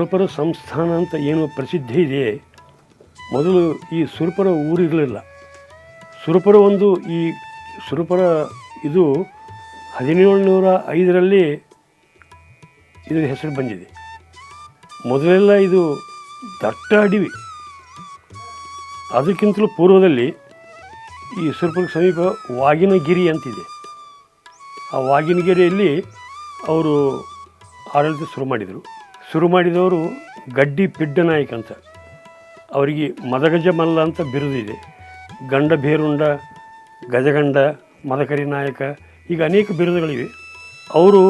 ಸುರಪುರ ಸಂಸ್ಥಾನ ಅಂತ ಏನು ಪ್ರಸಿದ್ಧಿ ಇದೆ, ಮೊದಲು ಈ ಸುರಪುರ ಊರಿರಲಿಲ್ಲ. ಸುರಪುರ ಈ ಸುರಪುರ ಇದು 1705ರಲ್ಲಿ ಇದರ ಹೆಸರು ಬಂದಿದೆ. ಮೊದಲೆಲ್ಲ ಇದು ದಟ್ಟ ಅಡವಿ. ಅದಕ್ಕಿಂತಲೂ ಪೂರ್ವದಲ್ಲಿ ಈ ಸುರಪುರ ಸಮೀಪ ವಾಗಿನಗಿರಿ ಅಂತಿದೆ. ಆ ವಾಗಿನಗಿರಿಯಲ್ಲಿ ಅವರು ಆಡಳಿತ ಶುರು ಮಾಡಿದವರು ಗಡ್ಡಿ ಪಿಡ್ಡನಾಯಕ್ ಅಂತ. ಅವರಿಗೆ ಮದಗಜ ಮಲ್ಲ ಅಂತ ಬಿರುದಿದೆ. ಗಂಡ ಬೇರುಂಡ, ಗಜಗಂಡ, ಮದಕರಿ ನಾಯಕ, ಈಗ ಅನೇಕ ಬಿರುದುಗಳಿವೆ. ಅವರು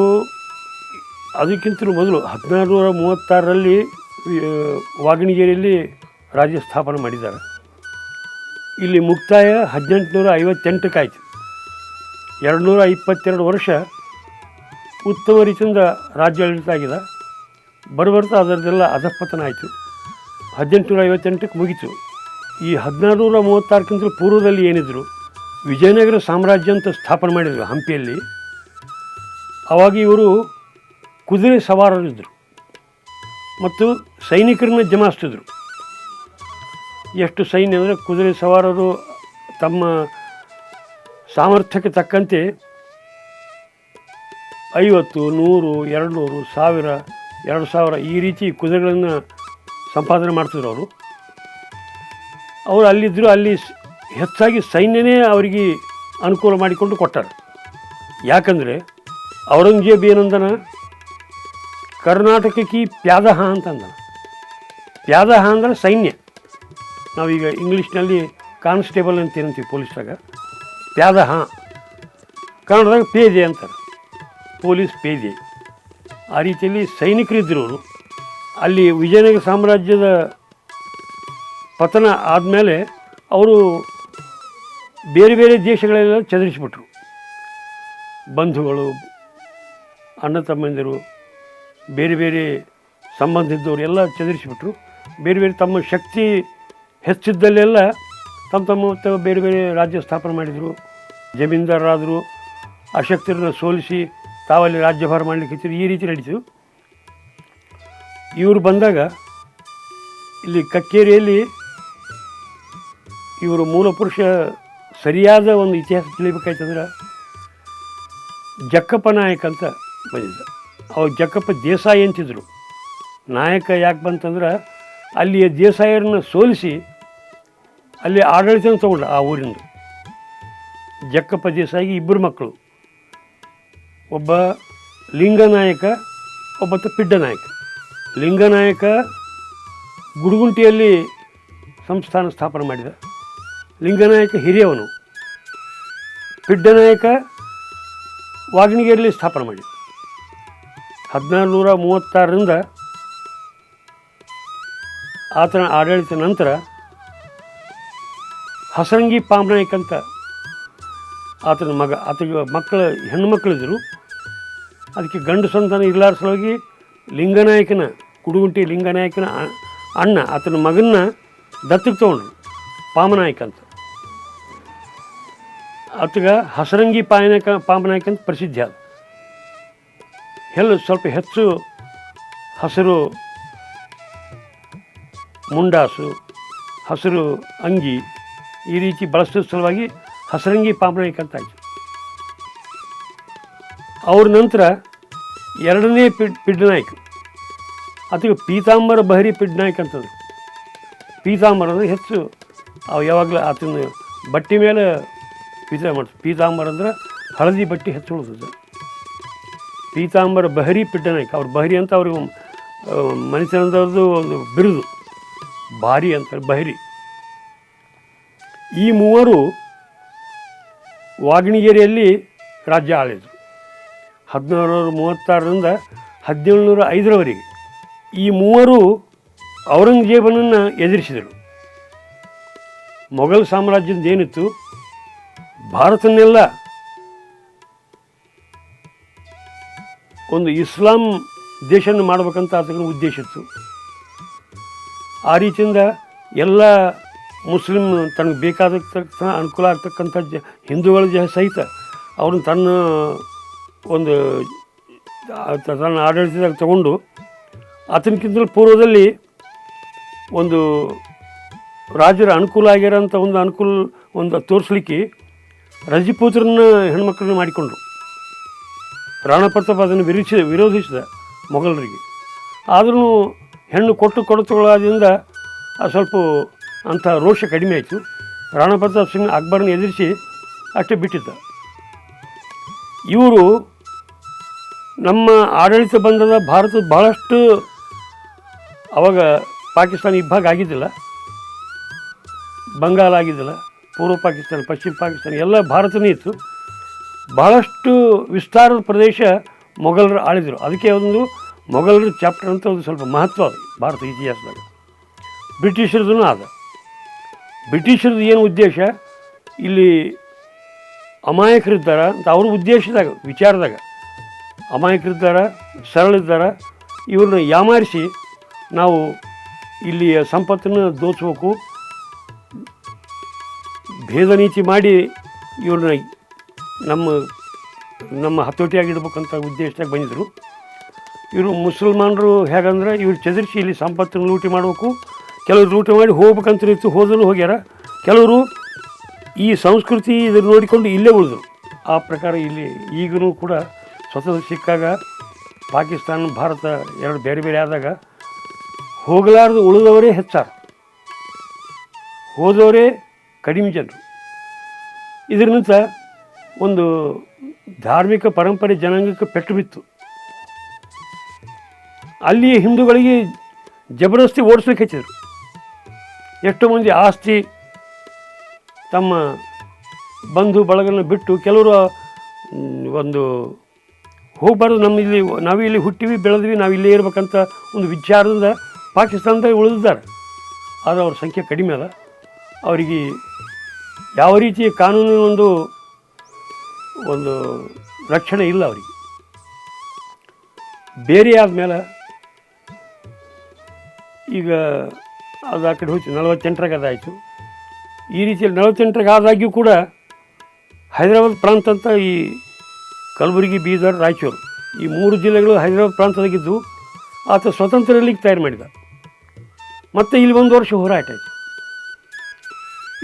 ಅದಕ್ಕಿಂತಲೂ ಮೊದಲು 1636ರಲ್ಲಿ ವಾಗಿನಗಿರಿಯಲ್ಲಿ ರಾಜ್ಯ ಸ್ಥಾಪನೆ ಮಾಡಿದ್ದಾರೆ. ಇಲ್ಲಿ ಮುಕ್ತಾಯ 1858ಕ್ಕೆ ಆಯಿತು. 222 ವರ್ಷ ಉತ್ತಮ ರೀತಿಯಿಂದ ರಾಜ್ಯಾಡಳಿತ ಆಗಿದೆ. ಬರ್ತಾ ಅದರದ್ದೆಲ್ಲ ಅಧಪತನ ಆಯಿತು. 1858ಕ್ಕೆ ಮುಗಿತು. ಈ 1636ಕ್ಕಿಂತಲೂ ಪೂರ್ವದಲ್ಲಿ ಏನಿದ್ರು, ವಿಜಯನಗರ ಸಾಮ್ರಾಜ್ಯ ಅಂತ ಸ್ಥಾಪನೆ ಮಾಡಿದರು ಹಂಪಿಯಲ್ಲಿ. ಆವಾಗ ಇವರು ಕುದುರೆ ಸವಾರರಿದ್ದರು ಮತ್ತು ಸೈನಿಕರನ್ನ ಜಮಾಯಿಸ್ತಿದ್ರು. ಎಷ್ಟು ಸೈನ್ಯ ಅಂದರೆ, ಕುದುರೆ ಸವಾರರು ತಮ್ಮ ಸಾಮರ್ಥ್ಯಕ್ಕೆ ತಕ್ಕಂತೆ 50, 100, 200, 1000, 2000 ಈ ರೀತಿ ಕುದುರೆಗಳನ್ನು ಸಂಪಾದನೆ ಮಾಡ್ತಿದ್ರು. ಅವರು ಅಲ್ಲಿದ್ದರು. ಅಲ್ಲಿ ಹೆಚ್ಚಾಗಿ ಸೈನ್ಯನೇ ಅವರಿಗೆ ಅನುಕೂಲ ಮಾಡಿಕೊಂಡು ಕೊಟ್ಟಾರೆ. ಯಾಕಂದರೆ ಔರಂಗಜೇಬ್ ಏನಂದನ, ಕರ್ನಾಟಕಕ್ಕೆ ಪ್ಯಾದಹ ಅಂತಂದ. ಪ್ಯಾದಹ ಅಂದರೆ ಸೈನ್ಯ. ನಾವೀಗ ಇಂಗ್ಲೀಷ್ನಲ್ಲಿ ಕಾನ್ಸ್ಟೇಬಲ್ ಅಂತ ಏನಂತೀವಿ ಪೊಲೀಸ್ದಾಗ, ಪ್ಯಾದಹ. ಕನ್ನಡದಾಗ ಪೇದೆ ಅಂತಾರೆ, ಪೊಲೀಸ್ ಪೇದೆ. ಆ ರೀತಿಯಲ್ಲಿ ಸೈನಿಕರಿದ್ದರು ಅವರು. ಅಲ್ಲಿ ವಿಜಯನಗರ ಸಾಮ್ರಾಜ್ಯದ ಪತನ ಆದಮೇಲೆ ಅವರು ಬೇರೆ ಬೇರೆ ದೇಶಗಳೆಲ್ಲ ಚದುರಿಸಿಬಿಟ್ರು. ಬಂಧುಗಳು, ಅಣ್ಣ ತಮ್ಮಂದಿರು, ಬೇರೆ ಬೇರೆ ಸಂಬಂಧಿದ್ದವರು ಎಲ್ಲ ಚದುರಿಸಿಬಿಟ್ರು. ಬೇರೆ ಬೇರೆ ತಮ್ಮ ಶಕ್ತಿ ಹೆಚ್ಚಿದ್ದಲ್ಲೆಲ್ಲ ತಮ್ಮ ಬೇರೆ ಬೇರೆ ರಾಜ್ಯ ಸ್ಥಾಪನೆ ಮಾಡಿದರು. ಜಮೀನ್ದಾರರಾದರು. ಅಶಕ್ತರನ್ನು ಸೋಲಿಸಿ ತಾವಲ್ಲಿ ರಾಜ್ಯಭಾರ ಮಾಡಲಿಕ್ಕೆ ಈ ರೀತಿ ನಡೀತು. ಇವರು ಬಂದಾಗ ಇಲ್ಲಿ ಕಕ್ಕೇರಿಯಲ್ಲಿ ಇವರು ಮೂಲ ಪುರುಷ ಸರಿಯಾದ ಒಂದು ಇತಿಹಾಸ ತಿಳಿಬೇಕಾಯ್ತಂದ್ರೆ ಜಕ್ಕಪ್ಪ ನಾಯಕ ಅಂತ ಬಂದಿದ್ದ. ಅವಾಗ ಜಕ್ಕಪ್ಪ ದೇಸಾಯಿ ಅಂತಿದ್ರು. ನಾಯಕ ಯಾಕೆ ಬಂತಂದ್ರೆ, ಅಲ್ಲಿಯ ದೇಸಾಯರನ್ನು ಸೋಲಿಸಿ ಅಲ್ಲಿ ಆಡಳಿತ ತಗೊಂಡ ಆ ಊರಿಂದ. ಜಕ್ಕಪ್ಪ ದೇಸಾಯಿಗೆ 2 ಮಕ್ಕಳು, ಒಬ್ಬ ಲಿಂಗನಾಯಕ, ಒಬ್ಬ ಪಿಡ್ಡನಾಯಕ. ಲಿಂಗನಾಯಕ ಗುಡುಗುಂಟಿಯಲ್ಲಿ ಸಂಸ್ಥಾನ ಸ್ಥಾಪನೆ ಮಾಡಿದ. ಲಿಂಗನಾಯಕ ಹಿರಿಯವನು. ಪಿಡ್ಡನಾಯಕ ವಾಗಿನಗಿರಿಯಲ್ಲಿ ಸ್ಥಾಪನೆ ಮಾಡಿದ. 1436ರಿಂದ ಆತನ ಆಡಳಿತ ನಂತರ ಹಸರಂಗಿ ಪಾಮನಾಯಕ್ ಅಂತ ಆತನ ಮಗ. ಆತಗೆ ಹೆಣ್ಣು ಮಕ್ಕಳಿದ್ದರು. ಅದಕ್ಕೆ ಗಂಡು ಸಂತಾನ ಇರಲಾರ ಸಲುವಾಗಿ ಲಿಂಗನಾಯಕನ, ಕುಡುಗುಂಟಿ ಲಿಂಗನಾಯಕನ ಅಣ್ಣ ಆತನ ಮಗನ್ನ ದತ್ತಕ್ಕೆ ತೊಗೊಂಡ್ರು, ಪಾಮನಾಯಕ ಅಂತ. ಆತಗೆ ಹಸರಂಗಿ ಪಾಮನಾಯಕ ಅಂತ ಪ್ರಸಿದ್ಧಿ ಆದ. ಸ್ವಲ್ಪ ಹೆಚ್ಚು ಹಸಿರು ಮುಂಡಾಸು, ಹಸಿರು ಅಂಗಿ ಈ ರೀತಿ ಬಳಸಿದ ಸಲುವಾಗಿ ಹಸರಂಗಿ ಪಾಮನಾಯಕ ಅಂತ ಆಯಿತು. ಅವ್ರ ನಂತರ 2ನೇ ಪಿಡ್ಡನಾಯಕ, ಅದಕ್ಕೆ ಪೀತಾಂಬರ ಬಹರಿ ಪಿಡ್ಡನಾಯಕ ಅಂತಂದರು. ಪೀತಾಂಬರ ಅಂದರೆ ಹೆಚ್ಚು ಅವು ಯಾವಾಗಲೂ ಆತನ ಬಟ್ಟೆ ಮೇಲೆ ಪೀತಾಂಬರ ಅಂದ್ರೆ ಹಳದಿ ಬಟ್ಟೆ ಹೆಚ್ಚು ಉಳಿದದ್ದು. ಪೀತಾಂಬರ ಬಹರಿ ಪಿಡ್ಡನಾಯಕ. ಅವ್ರು ಬಹರಿ ಅಂತ ಅವ್ರಿಗೆ ಮನೆತನದವ್ರದ್ದು ಒಂದು ಬಿರುದು, ಭಾರಿ ಅಂತಾರೆ, ಬಹರಿ. ಈ 3 ವಾಗಿನಗಿರಿಯಲ್ಲಿ ರಾಜ್ಯ ಆಳಿದರು 1636ರಿಂದ 1705ರವರೆಗೆ. ಈ 3 ಔರಂಗಜೇಬನನ್ನು ಎದುರಿಸಿದರು. ಮೊಘಲ್ ಸಾಮ್ರಾಜ್ಯದ ಏನಿತ್ತು, ಭಾರತನ್ನೆಲ್ಲ ಒಂದು ಇಸ್ಲಾಂ ದೇಶವನ್ನು ಮಾಡಬೇಕಂತ ಆತನ ಉದ್ದೇಶ ಇತ್ತು. ಆ ರೀತಿಯಿಂದ ಎಲ್ಲ ಮುಸ್ಲಿಮ್ ತನಗೆ ಬೇಕಾದ ಅನುಕೂಲ ಆಗ್ತಕ್ಕಂಥ ಹಿಂದೂಗಳ ಸಹಿತ ಅವ್ರನ್ನ ತನ್ನ ಆಡಳಿತದಾಗ ತಗೊಂಡು ಆತನಕ್ಕಿಂತಲೂ ಪೂರ್ವದಲ್ಲಿ ಒಂದು ರಾಜರ ಅನುಕೂಲ ಆಗಿರೋಂಥ ಒಂದು ತೋರಿಸ್ಲಿಕ್ಕೆ ರಜಪೂತ್ರನ ಹೆಣ್ಮಕ್ಳನ್ನ ಮಾಡಿಕೊಂಡ್ರು. ರಾಣಾ ಪ್ರತಾಪ್ ಅದನ್ನು ವಿರೋಧಿಸಿದ ಮೊಘಲರಿಗೆ. ಆದರೂ ಹೆಣ್ಣು ಕೊಡುತ್ತುಕೊಳ್ಳೋದ್ರಿಂದ ಸ್ವಲ್ಪ ಅಂಥ ರೋಷ ಕಡಿಮೆ ಆಯಿತು. ರಾಣಾ ಪ್ರತಾಪ್ ಸಿಂಗ್ ಅಕ್ಬರ್ನ ಎದುರಿಸಿ ಅಷ್ಟೇ ಬಿಟ್ಟಿದ್ದ. ಇವರು ನಮ್ಮ ಆಡಳಿತ ಬಂಧದ ಭಾರತದ ಬಹಳಷ್ಟು, ಅವಾಗ ಪಾಕಿಸ್ತಾನ ಇಬ್ಬಾಗ ಆಗಿದ್ದಿಲ್ಲ, ಬಂಗಾಲ ಆಗಿದ್ದಿಲ್ಲ, ಪೂರ್ವ ಪಾಕಿಸ್ತಾನ, ಪಶ್ಚಿಮ ಪಾಕಿಸ್ತಾನ ಎಲ್ಲ ಭಾರತನೇ ಇತ್ತು. ಬಹಳಷ್ಟು ವಿಸ್ತಾರದ ಪ್ರದೇಶ ಮೊಘಲರು ಆಳಿದರು. ಅದಕ್ಕೆ ಒಂದು ಮೊಘಲರ ಚಾಪ್ಟರ್ ಅಂತ ಒಂದು ಸ್ವಲ್ಪ ಮಹತ್ವ ಅದು ಭಾರತ ಇತಿಹಾಸದಾಗ. ಬ್ರಿಟಿಷರದೂ ಆದ. ಬ್ರಿಟಿಷರದ್ದು ಏನು ಉದ್ದೇಶ, ಇಲ್ಲಿ ಅಮಾಯಕರಿದ್ದಾರ ಅಂತ ಅವ್ರ ಉದ್ದೇಶದಾಗ ವಿಚಾರದಾಗ, ಅಮಾಯಕರಿದ್ದಾರ, ಸರಳಿದ್ದಾರ, ಇವ್ರನ್ನ ಯಾಮಾರಿಸಿ ನಾವು ಇಲ್ಲಿಯ ಸಂಪತ್ತನ್ನು ದೋಚಬೇಕು, ಭೇದ ನೀತಿ ಮಾಡಿ ಇವ್ರನ್ನ ನಮ್ಮ ಹತೋಟಿಯಾಗಿಡ್ಬೇಕಂತ ಉದ್ದೇಶದಾಗ ಬಂದಿದ್ದರು. ಇವರು ಮುಸಲ್ಮಾನರು ಹೇಗಂದ್ರೆ ಇವ್ರು ಚದರಿಸಿ ಇಲ್ಲಿ ಸಂಪತ್ತನ್ನು ಲೂಟಿ ಮಾಡಬೇಕು, ಕೆಲವರು ಲೂಟಿ ಮಾಡಿ ಹೋಗ್ಬೇಕಂತ ಇತ್ತು, ಹೋದರೂ ಹೋಗ್ಯಾರ. ಕೆಲವರು ಈ ಸಂಸ್ಕೃತಿ ಇದನ್ನು ನೋಡಿಕೊಂಡು ಇಲ್ಲೇ ಉಳಿದ್ರು. ಆ ಪ್ರಕಾರ ಇಲ್ಲಿ ಈಗಲೂ ಕೂಡ ಸ್ವತಂತ್ರ ಸಿಕ್ಕಾಗ ಪಾಕಿಸ್ತಾನ ಭಾರತ ಎರಡು ಬೇರೆ ಬೇರೆ ಆದಾಗ ಹೋಗಲಾರ್ದು ಉಳಿದವರೇ ಹೆಚ್ಚಾರು, ಹೋದವರೇ ಕಡಿಮೆ ಜನರು. ಇದರಿಂದ ಒಂದು ಧಾರ್ಮಿಕ ಪರಂಪರೆ ಜನಾಂಗಕ್ಕೆ ಪೆಟ್ಟು ಬಿತ್ತು. ಅಲ್ಲಿ ಹಿಂದೂಗಳಿಗೆ ಜಬರ್ದಸ್ತಿ ಓಡಿಸ್ಲಿಕ್ಕೆ ಹಚ್ಚಿದರು. ಎಷ್ಟೋ ಮಂದಿ ಆಸ್ತಿ ತಮ್ಮ ಬಂಧು ಬಳಗನ ಬಿಟ್ಟು ಕೆಲವರು ಒಂದು ಹೋಗಬಾರ್ದು, ನಾವಿಲ್ಲಿ ಹುಟ್ಟಿವಿ ಬೆಳೆದ್ವಿ, ನಾವು ಇಲ್ಲೇ ಇರ್ಬೇಕಂತ ಒಂದು ವಿಚಾರದಿಂದ ಪಾಕಿಸ್ತಾನದಾಗ ಉಳಿದಿದ್ದಾರೆ. ಆದರೆ ಅವ್ರ ಸಂಖ್ಯೆ ಕಡಿಮೆ ಅದ. ಅವರಿಗೆ ಯಾವ ರೀತಿಯ ಕಾನೂನಿನ ಒಂದು ರಕ್ಷಣೆ ಇಲ್ಲ ಅವರಿಗೆ. ಬೇರೆ ಆದಮೇಲೆ ಈಗ ಅದು ಆ ಕಡೆ ಹೋಯ್ತು, 48ರಾಗ ಅದಾಯಿತು. ಈ ರೀತಿಯಲ್ಲಿ 48ರಾಗ ಆದಾಗ್ಯೂ ಕೂಡ ಹೈದರಾಬಾದ್ ಪ್ರಾಂತ ಅಂತ ಈ ಕಲಬುರಗಿ, ಬೀದರ್, ರಾಯಚೂರು ಈ 3 ಜಿಲ್ಲೆಗಳು ಹೈದರಾಬಾದ್ ಪ್ರಾಂತದಾಗಿದ್ದು ಆತ ಸ್ವತಂತ್ರ ಇರಲಿಕ್ಕೆ ತಯಾರು ಮಾಡಿದ. ಮತ್ತು ಇಲ್ಲಿ 1 ವರ್ಷ ಹೋರಾಟ ಆಯಿತು.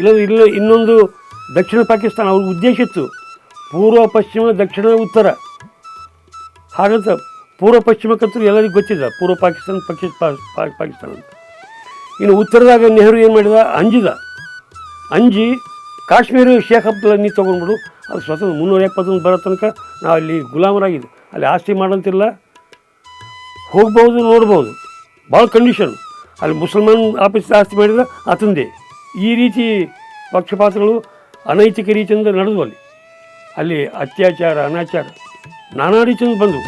ಇಲ್ಲ ಇನ್ನೊಂದು ದಕ್ಷಿಣ ಪಾಕಿಸ್ತಾನ ಅವ್ರ ಉದ್ದೇಶ ಇತ್ತು, ಪೂರ್ವ ಪಶ್ಚಿಮ ದಕ್ಷಿಣ ಉತ್ತರ. ಹಾಗಂತ ಪೂರ್ವ ಪಶ್ಚಿಮಕ್ಕಂತೂ ಎಲ್ಲರಿಗೂ ಗೊತ್ತಿದೆ, ಪೂರ್ವ ಪಾಕಿಸ್ತಾನ ಪಾಕಿಸ್ತಾನ ಅಂತ. ಇನ್ನು ಉತ್ತರದಾಗ ನೆಹರು ಏನು ಮಾಡಿದ, ಅಂಜಿ ಕಾಶ್ಮೀರ ಶೇಖ್ ಅಬ್ದುಲ್ಲಾ ನೀ ತೊಗೊಂಡ್ಬಿಡು, ಅದು ಸ್ವತಂತ್ರ 371 ಬರೋ ತನಕ ನಾವು ಅಲ್ಲಿ ಗುಲಾಮರಾಗಿದ್ದು, ಅಲ್ಲಿ ಆಸ್ತಿ ಮಾಡೋಂತಿಲ್ಲ, ಹೋಗ್ಬೋದು, ನೋಡ್ಬೋದು, ಭಾಳ ಕಂಡೀಷನ್. ಅಲ್ಲಿ ಮುಸಲ್ಮಾನ್ ಆಫೀಸ್ ಆಸ್ತಿ ಮಾಡಿದ್ರೆ ಆತಂದೆ. ಈ ರೀತಿ ಪಕ್ಷಪಾತಗಳು ಅನೈತಿಕ ರೀತಿಯಿಂದ ನಡೆದವು. ಅಲ್ಲಿ ಅತ್ಯಾಚಾರ, ಅನಾಚಾರ ನಾನಾ ರೀತಿಯಿಂದ ಬಂದವು.